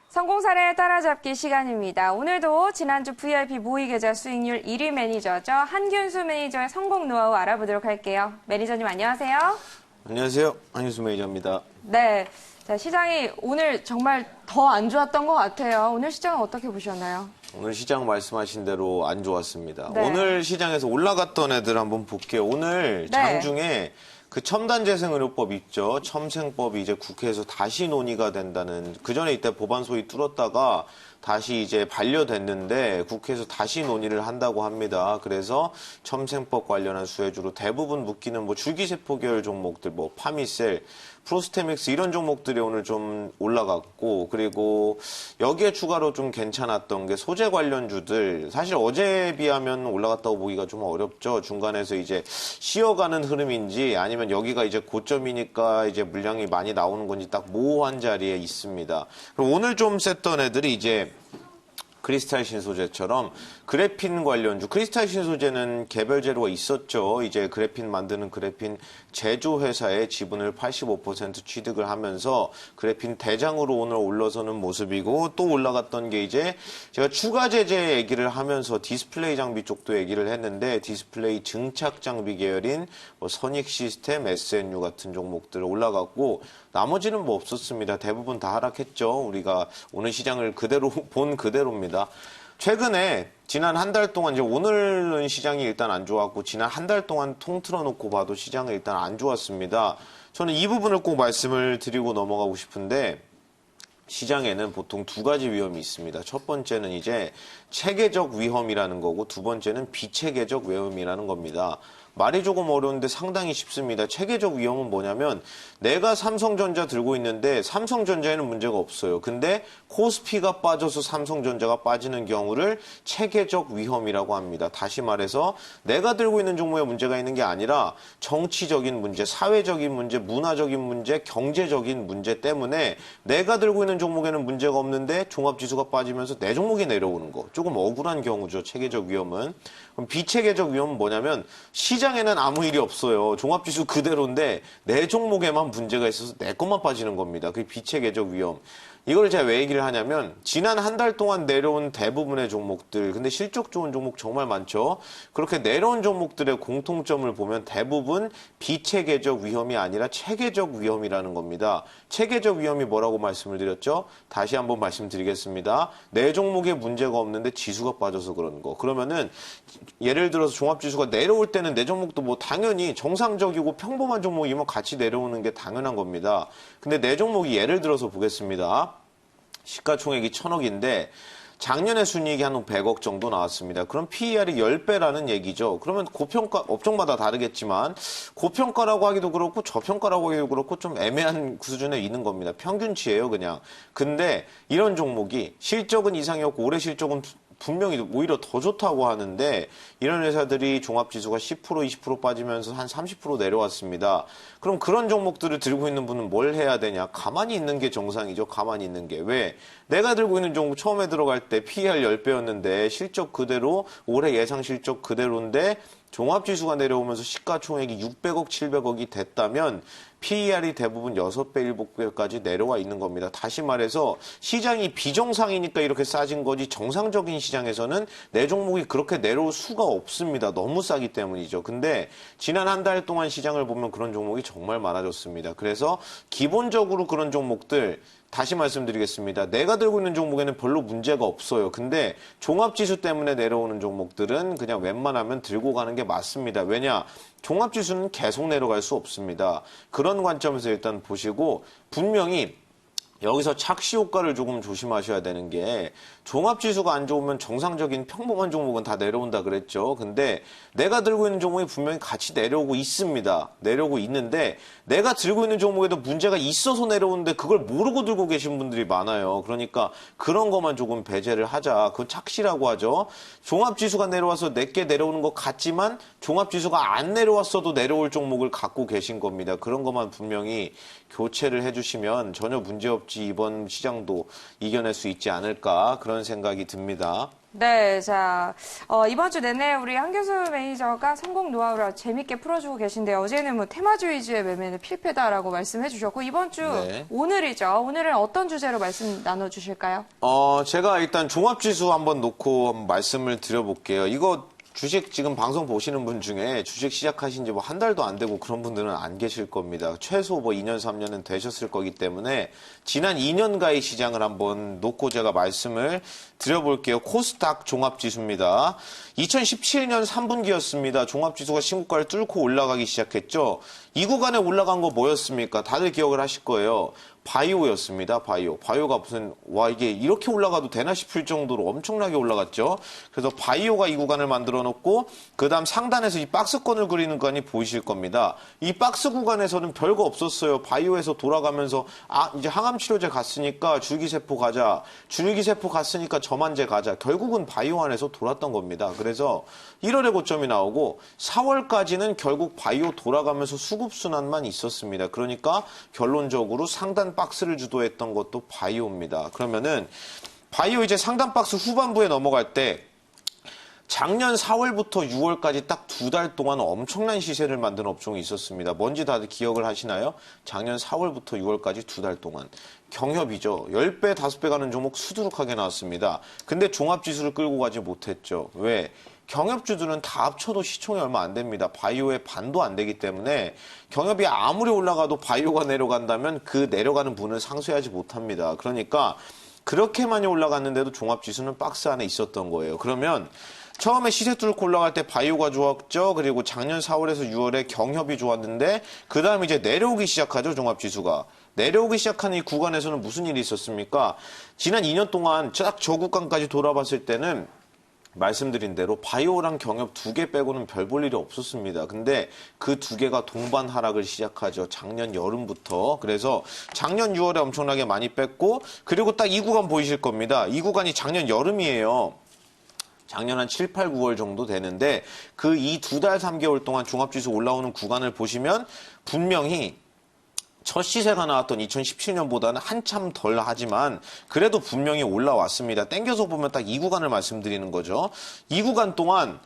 성공사례 따라잡기 시간입니다. 오늘도 지난주 VIP 모의계좌 수익률 1위 매니저죠. 한균수 매니저의 성공 노하우 알아보도록 할게요. 매니저님 안녕하세요. 안녕하세요. 한균수 매니저입니다. 네, 자, 시장이 오늘 정말 더 안 좋았던 것 같아요. 오늘 시장은 어떻게 보셨나요? 오늘 시장 말씀하신 대로 안 좋았습니다. 네. 오늘 시장에서 올라갔던 애들 한번 볼게요. 오늘 장중에 그 첨단재생의료법 있죠. 첨생법이 이제 국회에서 다시 논의가 된다는, 그전에 이때 법안 소위 뚫었다가 다시 이제 반려됐는데 국회에서 다시 논의를 한다고 합니다. 그래서 첨생법 관련한 수혜주로 대부분 묶이는 뭐 줄기세포 계열 종목들, 뭐 파미셀, 프로스테믹스 이런 종목들이 오늘 좀 올라갔고, 그리고 여기에 추가로 좀 괜찮았던 게 소재 관련주들, 사실 어제에 비하면 올라갔다고 보기가 좀 어렵죠. 중간에서 이제 쉬어가는 흐름인지 아니면 여기가 이제 고점이니까 이제 물량이 많이 나오는 건지 딱 모호한 자리에 있습니다. 그리고 오늘 좀 셌던 애들이 이제 크리스탈 신소재처럼 그래핀 관련주, 크리스탈 신소재는 개별 재료가 있었죠. 이제 그래핀 만드는 그래핀 제조회사의 지분을 85% 취득을 하면서 그래핀 대장으로 오늘 올라서는 모습이고, 또 올라갔던 게 이제 제가 추가 제재 얘기를 하면서 디스플레이 장비 쪽도 얘기를 했는데, 디스플레이 증착 장비 계열인 뭐 선익 시스템, SNU 같은 종목들 올라갔고, 나머지는 뭐 없었습니다. 대부분 다 하락했죠. 우리가 오늘 시장을 그대로 본 그대로입니다. 최근에 지난 한 달 동안, 이제 오늘은 시장이 일단 안 좋았고 지난 한 달 동안 통틀어 놓고 봐도 시장은 일단 안 좋았습니다. 저는 이 부분을 꼭 말씀을 드리고 넘어가고 싶은데, 시장에는 보통 두 가지 위험이 있습니다. 첫 번째는 이제 체계적 위험이라는 거고, 두 번째는 비체계적 위험이라는 겁니다. 말이 조금 어려운데 상당히 쉽습니다. 체계적 위험은 뭐냐면, 내가 삼성전자 들고 있는데 삼성전자에는 문제가 없어요. 근데 코스피가 빠져서 삼성전자가 빠지는 경우를 체계적 위험이라고 합니다. 다시 말해서 내가 들고 있는 종목에 문제가 있는 게 아니라 정치적인 문제, 사회적인 문제, 문화적인 문제, 경제적인 문제 때문에 내가 들고 있는 종목에는 문제가 없는데 종합지수가 빠지면서 내 종목이 내려오는 거. 조금 억울한 경우죠. 체계적 위험은. 그럼 비체계적 위험은 뭐냐면, 시장에는 아무 일이 없어요. 종합지수 그대로인데 내 종목에만 문제가 있어서 내 것만 빠지는 겁니다. 그게 비체계적 위험. 이걸 제가 왜 얘기를 하냐면, 지난 한 달 동안 내려온 대부분의 종목들, 근데 실적 좋은 종목 정말 많죠. 그렇게 내려온 종목들의 공통점을 보면 대부분 비체계적 위험이 아니라 체계적 위험이라는 겁니다. 체계적 위험이 뭐라고 말씀을 드렸죠? 다시 한번 말씀드리겠습니다. 내 종목에 문제가 없는데 지수가 빠져서 그러는 거. 그러면은 예를 들어서 종합지수가 내려올 때는 내 종목도 뭐 당연히 정상적이고 평범한 종목이면 같이 내려오는 게 당연한 겁니다. 근데 내 종목이 예를 들어서 보겠습니다. 시가총액이 1000억인데 작년에 순이익이 한 100억 정도 나왔습니다. 그럼 PER이 10배라는 얘기죠. 그러면 고평가, 업종마다 다르겠지만 고평가라고 하기도 그렇고 저평가라고 하기도 그렇고 좀 애매한 수준에 있는 겁니다. 평균치예요, 그냥. 근데 이런 종목이 실적은 이상이었고 올해 실적은 분명히 오히려 더 좋다고 하는데, 이런 회사들이 종합지수가 10%, 20% 빠지면서 한 30% 내려왔습니다. 그럼 그런 종목들을 들고 있는 분은 뭘 해야 되냐? 가만히 있는 게 정상이죠. 가만히 있는 게. 왜? 내가 들고 있는 종목 처음에 들어갈 때 PER 10배였는데 실적 그대로, 올해 예상 실적 그대로인데 종합지수가 내려오면서 시가총액이 600억, 700억이 됐다면 PER이 대부분 6배, 7배까지 내려와 있는 겁니다. 다시 말해서 시장이 비정상이니까 이렇게 싸진 거지, 정상적인 시장에서는 내 종목이 그렇게 내려올 수가 없습니다. 너무 싸기 때문이죠. 근데 지난 한 달 동안 시장을 보면 그런 종목이 정말 많아졌습니다. 그래서 기본적으로 그런 종목들, 다시 말씀드리겠습니다. 내가 들고 있는 종목에는 별로 문제가 없어요. 근데 종합지수 때문에 내려오는 종목들은 그냥 웬만하면 들고 가는 게 맞습니다. 왜냐? 종합지수는 계속 내려갈 수 없습니다. 그런 관점에서 일단 보시고, 분명히 여기서 착시 효과를 조금 조심하셔야 되는 게, 종합지수가 안 좋으면 정상적인 평범한 종목은 다 내려온다 그랬죠. 근데 내가 들고 있는 종목이 분명히 같이 내려오고 있습니다. 내려오고 있는데 내가 들고 있는 종목에도 문제가 있어서 내려오는데 그걸 모르고 들고 계신 분들이 많아요. 그러니까 그런 것만 조금 배제를 하자. 그건 착시라고 하죠. 종합지수가 내려와서 내게 내려오는 것 같지만 종합지수가 안 내려왔어도 내려올 종목을 갖고 계신 겁니다. 그런 것만 분명히 교체를 해주시면 전혀 문제없이 이번 시장도 이겨낼 수 있지 않을까 그런 생각이 듭니다. 네, 자, 이번 주 내내 우리 한교수 매니저가 성공 노하우를 재밌게 풀어주고 계신데요. 어제는 뭐 테마주의주의 매매는 필패다라고 말씀해 주셨고, 이번 주 네. 오늘이죠. 오늘은 어떤 주제로 말씀 나눠주실까요? 제가 일단 종합지수 한번 놓고 한번 말씀을 드려볼게요. 이거 주식 지금 방송 보시는 분 중에 주식 시작하신 지 뭐 한 달도 안 되고 그런 분들은 안 계실 겁니다. 최소 뭐 2년, 3년은 되셨을 거기 때문에 지난 2년가의 시장을 한번 놓고 제가 말씀을 드려볼게요. 코스닥 종합지수입니다. 2017년 3분기였습니다. 종합지수가 신고가를 뚫고 올라가기 시작했죠. 이 구간에 올라간 거 뭐였습니까? 다들 기억을 하실 거예요. 바이오였습니다. 바이오가 무슨 이게 이렇게 올라가도 되나 싶을 정도로 엄청나게 올라갔죠. 그래서 바이오가 이 구간을 만들어 놓고 그다음 상단에서 이 박스권을 그리는 구간이 보이실 겁니다. 이 박스 구간에서는 별거 없었어요. 바이오에서 돌아가면서 이제 항암 치료제 갔으니까 줄기세포 가자. 줄기세포 갔으니까 저만제 가자. 결국은 바이오 안에서 돌았던 겁니다. 그래서 1월에 고점이 나오고 4월까지는 결국 바이오 돌아가면서 수급순환만 있었습니다. 그러니까 결론적으로 상단 박스를 주도했던 것도 바이오입니다. 그러면은 바이오 이제 상단 박스 후반부에 넘어갈 때 작년 4월부터 6월까지 딱 2달 동안 엄청난 시세를 만든 업종이 있었습니다. 뭔지 다들 기억을 하시나요? 작년 4월부터 6월까지 2달 동안. 경협이죠. 10배, 5배 가는 종목 수두룩하게 나왔습니다. 근데 종합지수를 끌고 가지 못했죠. 왜? 경협주들은 다 합쳐도 시총이 얼마 안 됩니다. 바이오의 반도 안 되기 때문에 경협이 아무리 올라가도 바이오가 내려간다면 그 내려가는 분을 상쇄하지 못합니다. 그러니까 그렇게 많이 올라갔는데도 종합지수는 박스 안에 있었던 거예요. 그러면 처음에 시세 뚫고 올라갈 때 바이오가 좋았죠. 그리고 작년 4월에서 6월에 경협이 좋았는데 그 다음에 이제 내려오기 시작하죠. 종합지수가. 내려오기 시작하는 이 구간에서는 무슨 일이 있었습니까? 지난 2년 동안 딱 저 구간까지 돌아봤을 때는 말씀드린 대로 바이오랑 경협 2개 빼고는 별 볼 일이 없었습니다. 근데 그 2개가 동반 하락을 시작하죠. 작년 여름부터. 그래서 작년 6월에 엄청나게 많이 뺐고 그리고 딱 이 구간 보이실 겁니다. 이 구간이 작년 여름이에요. 작년 한 7, 8, 9월 정도 되는데 그 이 2달, 3개월 동안 종합지수 올라오는 구간을 보시면 분명히 첫 시세가 나왔던 2017년보다는 한참 덜 하지만 그래도 분명히 올라왔습니다. 땡겨서 보면 딱 이 구간을 말씀드리는 거죠. 이 구간 동안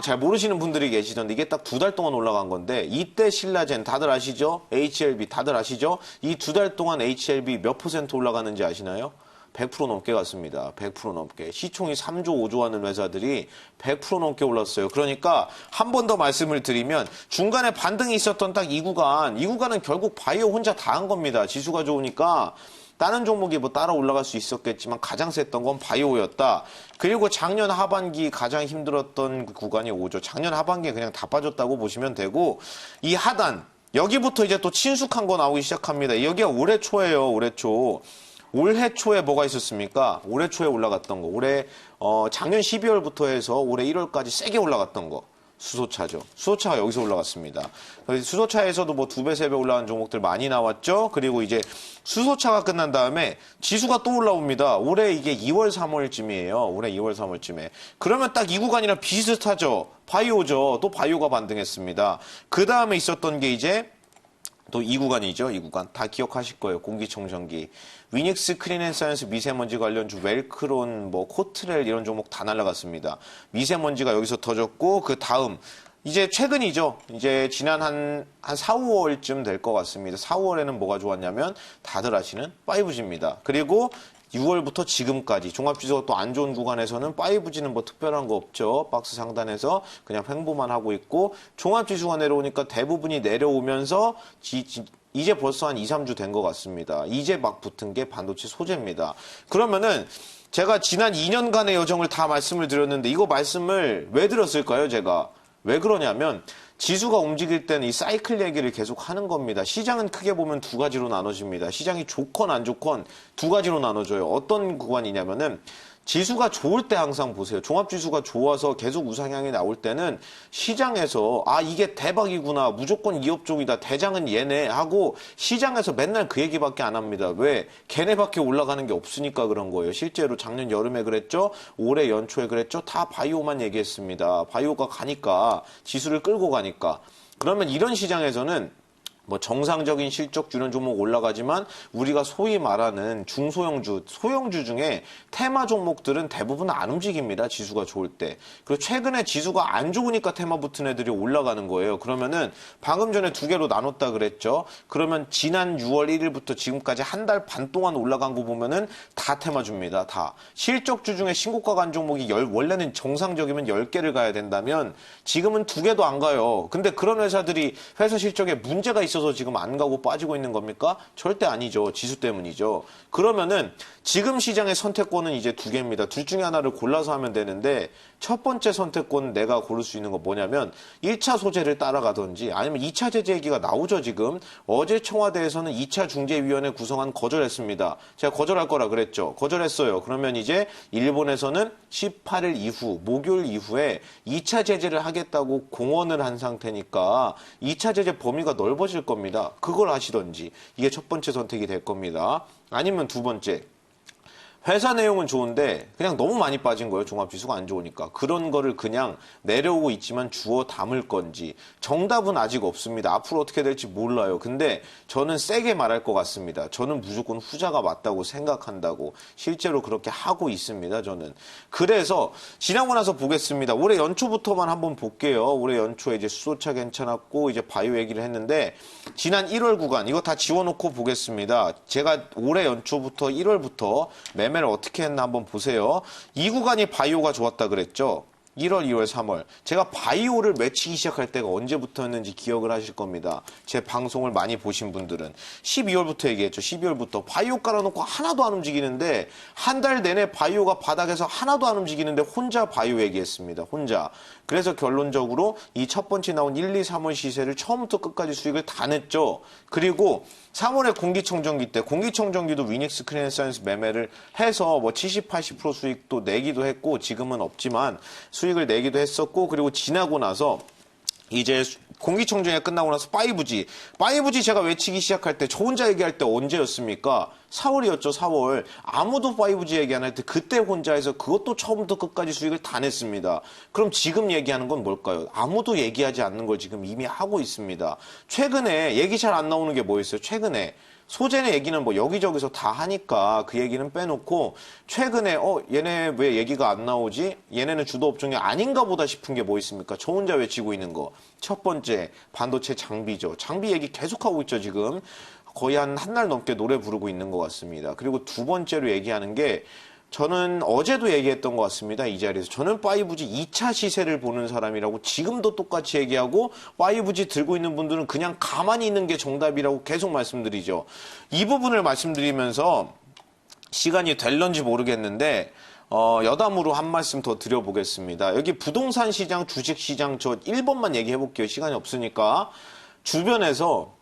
잘 모르시는 분들이 계시던데 이게 딱 2달 동안 올라간 건데 이때 신라젠 다들 아시죠? HLB 다들 아시죠? 이 2달 동안 HLB 몇 % 올라갔는지 아시나요? 100% 넘게 갔습니다. 100% 넘게. 시총이 3조, 5조 하는 회사들이 100% 넘게 올랐어요. 그러니까 한 번 더 말씀을 드리면 중간에 반등이 있었던 딱 이 구간은 결국 바이오 혼자 다 한 겁니다. 지수가 좋으니까 다른 종목이 뭐 따라 올라갈 수 있었겠지만 가장 셌던 건 바이오였다. 그리고 작년 하반기 가장 힘들었던 그 구간이 오죠. 작년 하반기에 그냥 다 빠졌다고 보시면 되고 이 하단 여기부터 이제 또 친숙한 거 나오기 시작합니다. 여기가 올해 초예요. 올해 초. 올해 초에 뭐가 있었습니까? 올해 초에 올라갔던 거. 올해 작년 12월부터 해서 올해 1월까지 세게 올라갔던 거. 수소차죠. 수소차가 여기서 올라갔습니다. 수소차에서도 뭐 2배, 3배 올라간 종목들 많이 나왔죠. 그리고 이제 수소차가 끝난 다음에 지수가 또 올라옵니다. 올해 이게 2월, 3월쯤이에요. 올해 2월, 3월쯤에. 그러면 딱 이 구간이랑 비슷하죠. 바이오죠. 또 바이오가 반등했습니다. 그 다음에 있었던 게 이제 또 이 구간이죠. 이 구간. 다 기억하실 거예요. 공기청정기. 위닉스, 크린앤사이언스, 미세먼지 관련주, 웰크론, 뭐 코트렐 이런 종목 다 날아갔습니다. 미세먼지가 여기서 터졌고 그 다음 이제 최근이죠. 이제 지난 한 4, 5월쯤 될 것 같습니다. 4, 5월에는 뭐가 좋았냐면 다들 아시는 5G입니다. 그리고 6월부터 지금까지 종합지수가 또 안 좋은 구간에서는 5G는 뭐 특별한 거 없죠. 박스 상단에서 그냥 횡보만 하고 있고 종합지수가 내려오니까 대부분이 내려오면서 이제 벌써 한 2, 3주 된 것 같습니다. 이제 막 붙은 게 반도체 소재입니다. 그러면은 제가 지난 2년간의 여정을 다 말씀을 드렸는데 이거 말씀을 왜 드렸을까요, 제가? 왜 그러냐면 지수가 움직일 때는 이 사이클 얘기를 계속 하는 겁니다. 시장은 크게 보면 두 가지로 나눠집니다. 시장이 좋건 안 좋건 두 가지로 나눠져요. 어떤 구간이냐면은 지수가 좋을 때 항상 보세요. 종합지수가 좋아서 계속 우상향이 나올 때는 시장에서 이게 대박이구나. 무조건 이 업종이다. 대장은 얘네 하고 시장에서 맨날 그 얘기밖에 안 합니다. 왜? 걔네밖에 올라가는 게 없으니까 그런 거예요. 실제로 작년 여름에 그랬죠. 올해 연초에 그랬죠. 다 바이오만 얘기했습니다. 바이오가 가니까 지수를 끌고 가니까. 그러면 이런 시장에서는 뭐 정상적인 실적주는 종목 올라가지만 우리가 소위 말하는 중소형주, 소형주 중에 테마 종목들은 대부분 안 움직입니다. 지수가 좋을 때. 그리고 최근에 지수가 안 좋으니까 테마 붙은 애들이 올라가는 거예요. 그러면은 방금 전에 두 개로 나눴다 그랬죠. 그러면 지난 6월 1일부터 지금까지 한 달 반 동안 올라간 거 보면은 다 테마주입니다. 다. 실적주 중에 신고가 간 종목이 원래는 정상적이면 10개를 가야 된다면 지금은 2개도 안 가요. 근데 그런 회사들이 회사 실적에 문제가 있어서 지금 안 가고 빠지고 있는 겁니까? 절대 아니죠. 지수 때문이죠. 그러면은 지금 시장의 선택권은 이제 2개입니다. 둘 중에 하나를 골라서 하면 되는데 첫 번째 선택권은 내가 고를 수 있는 거 뭐냐면 1차 소재를 따라가든지 아니면 2차 제재 얘기가 나오죠. 지금 어제 청와대에서는 2차 중재위원회 구성안 거절했습니다. 제가 거절할 거라 그랬죠. 거절했어요. 그러면 이제 일본에서는 18일 이후 목요일 이후에 2차 제재를 하겠다고 공언을 한 상태니까 2차 제재 범위가 넓어질 겁니다. 그걸 하시던지 이게 첫 번째 선택이 될 겁니다. 아니면 두 번째. 회사 내용은 좋은데 그냥 너무 많이 빠진 거예요. 종합지수가 안 좋으니까. 그런 거를 그냥 내려오고 있지만 주워 담을 건지. 정답은 아직 없습니다. 앞으로 어떻게 될지 몰라요. 근데 저는 세게 말할 것 같습니다. 저는 무조건 후자가 맞다고 생각한다고. 실제로 그렇게 하고 있습니다. 저는. 그래서 지나고 나서 보겠습니다. 올해 연초부터만 한번 볼게요. 올해 연초에 이제 수소차 괜찮았고 이제 바이오 얘기를 했는데 지난 1월 구간 이거 다 지워놓고 보겠습니다. 제가 올해 연초부터 1월부터 매매를 어떻게 했나 한번 보세요. 이 구간이 바이오가 좋았다 그랬죠. 1월, 2월, 3월. 제가 바이오를 외치기 시작할 때가 언제부터였는지 기억을 하실 겁니다. 제 방송을 많이 보신 분들은. 12월부터 얘기했죠. 12월부터. 바이오 깔아놓고 하나도 안 움직이는데 한 달 내내 바이오가 바닥에서 하나도 안 움직이는데 혼자 바이오 얘기했습니다. 혼자. 그래서 결론적으로 이 첫 번째 나온 1, 2, 3월 시세를 처음부터 끝까지 수익을 다 냈죠. 그리고 3월에 공기청정기 때 공기청정기도 위닉스 크리엔사이언스 매매를 해서 뭐 70, 80% 수익도 내기도 했고 지금은 없지만 수익을 내기도 했었고 그리고 지나고 나서 이제 공기청정기가 끝나고 나서 5G 제가 외치기 시작할 때 저 혼자 얘기할 때 언제였습니까? 4월이었죠. 4월. 아무도 5G 얘기 안 할 때 그때 혼자 해서 그것도 처음부터 끝까지 수익을 다 냈습니다. 그럼 지금 얘기하는 건 뭘까요? 아무도 얘기하지 않는 걸 지금 이미 하고 있습니다. 최근에 얘기 잘 안 나오는 게 뭐였어요? 최근에 소재의 얘기는 뭐 여기저기서 다 하니까 그 얘기는 빼놓고 최근에 얘네 왜 얘기가 안 나오지? 얘네는 주도 업종이 아닌가 보다 싶은 게 뭐 있습니까? 저 혼자 외치고 있는 거. 첫 번째 반도체 장비죠. 장비 얘기 계속하고 있죠 지금. 거의 한 달 넘게 노래 부르고 있는 것 같습니다. 그리고 두 번째로 얘기하는 게 저는 어제도 얘기했던 것 같습니다. 이 자리에서. 저는 5G 2차 시세를 보는 사람이라고 지금도 똑같이 얘기하고 5G 들고 있는 분들은 그냥 가만히 있는 게 정답이라고 계속 말씀드리죠. 이 부분을 말씀드리면서 시간이 될런지 모르겠는데 여담으로 한 말씀 더 드려보겠습니다. 여기 부동산 시장, 주식 시장 저 1번만 얘기해 볼게요. 시간이 없으니까. 주변에서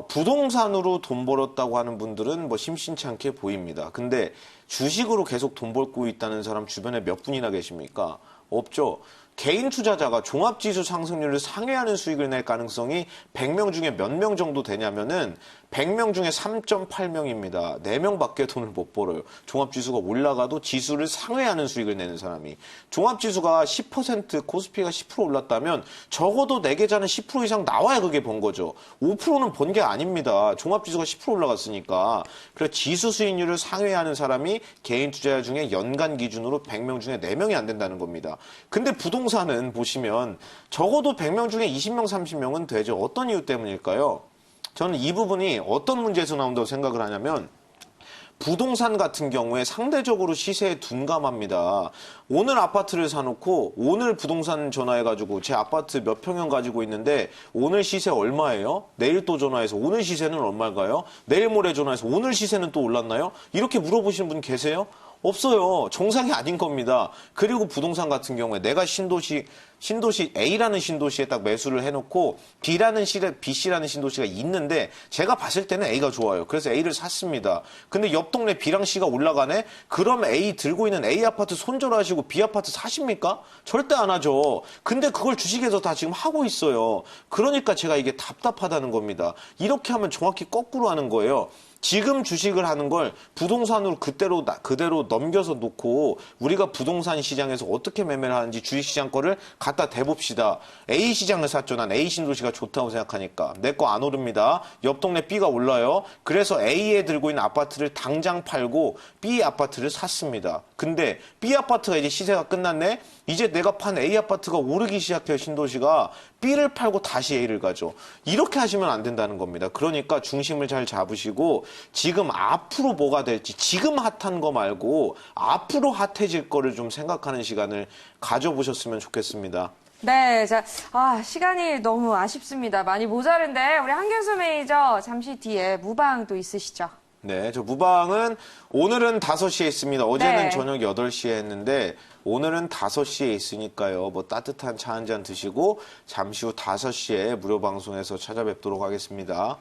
부동산으로 돈 벌었다고 하는 분들은 뭐 심심치 않게 보입니다. 근데 주식으로 계속 돈 벌고 있다는 사람 주변에 몇 분이나 계십니까? 없죠. 개인 투자자가 종합지수 상승률을 상회하는 수익을 낼 가능성이 100명 중에 몇 명 정도 되냐면은 100명 중에 3.8명입니다. 4명밖에 돈을 못 벌어요. 종합지수가 올라가도 지수를 상회하는 수익을 내는 사람이. 종합지수가 10%, 코스피가 10% 올랐다면 적어도 내 계좌는 10% 이상 나와야 그게 번 거죠. 5%는 번 게 아닙니다. 종합지수가 10% 올라갔으니까. 그래서 지수 수익률을 상회하는 사람이 개인 투자자 중에 연간 기준으로 100명 중에 4명이 안 된다는 겁니다. 근데 부동산은 보시면 적어도 100명 중에 20명, 30명은 되죠. 어떤 이유 때문일까요? 저는 이 부분이 어떤 문제에서 나온다고 생각을 하냐면 부동산 같은 경우에 상대적으로 시세에 둔감합니다. 오늘 아파트를 사놓고 오늘 부동산 전화해가지고 제 아파트 몇 평형 가지고 있는데 오늘 시세 얼마예요? 내일 또 전화해서 오늘 시세는 얼마일까요? 내일 모레 전화해서 오늘 시세는 또 올랐나요? 이렇게 물어보시는 분 계세요? 없어요. 정상이 아닌 겁니다. 그리고 부동산 같은 경우에 내가 신도시 A라는 신도시에 딱 매수를 해놓고 B씨라는 신도시가 있는데 제가 봤을 때는 A가 좋아요. 그래서 A를 샀습니다. 근데 옆 동네 B랑 C가 올라가네? 그럼 A 들고 있는 A 아파트 손절하시고 B 아파트 사십니까? 절대 안 하죠. 근데 그걸 주식에서 다 지금 하고 있어요. 그러니까 제가 이게 답답하다는 겁니다. 이렇게 하면 정확히 거꾸로 하는 거예요. 지금 주식을 하는 걸 부동산으로 그대로 넘겨서 놓고 우리가 부동산 시장에서 어떻게 매매를 하는지 주식시장 거를 갖다 대봅시다. A 시장을 샀죠. 난 A 신도시가 좋다고 생각하니까. 내 거 안 오릅니다. 옆 동네 B가 올라요. 그래서 A에 들고 있는 아파트를 당장 팔고 B 아파트를 샀습니다. 근데 B 아파트가 이제 시세가 끝났네? 이제 내가 판 A 아파트가 오르기 시작해요, 신도시가. B를 팔고 다시 A를 가죠. 이렇게 하시면 안 된다는 겁니다. 그러니까 중심을 잘 잡으시고 지금 앞으로 뭐가 될지 지금 핫한 거 말고 앞으로 핫해질 거를 좀 생각하는 시간을 가져보셨으면 좋겠습니다. 네, 자, 시간이 너무 아쉽습니다. 많이 모자른데 우리 한균수 매니저 잠시 뒤에 무방도 있으시죠? 네, 저 무방은 오늘은 5시에 있습니다. 어제는 네. 저녁 8시에 했는데 오늘은 5시에 있으니까요. 뭐 따뜻한 차 한 잔 드시고 잠시 후 5시에 무료 방송에서 찾아뵙도록 하겠습니다.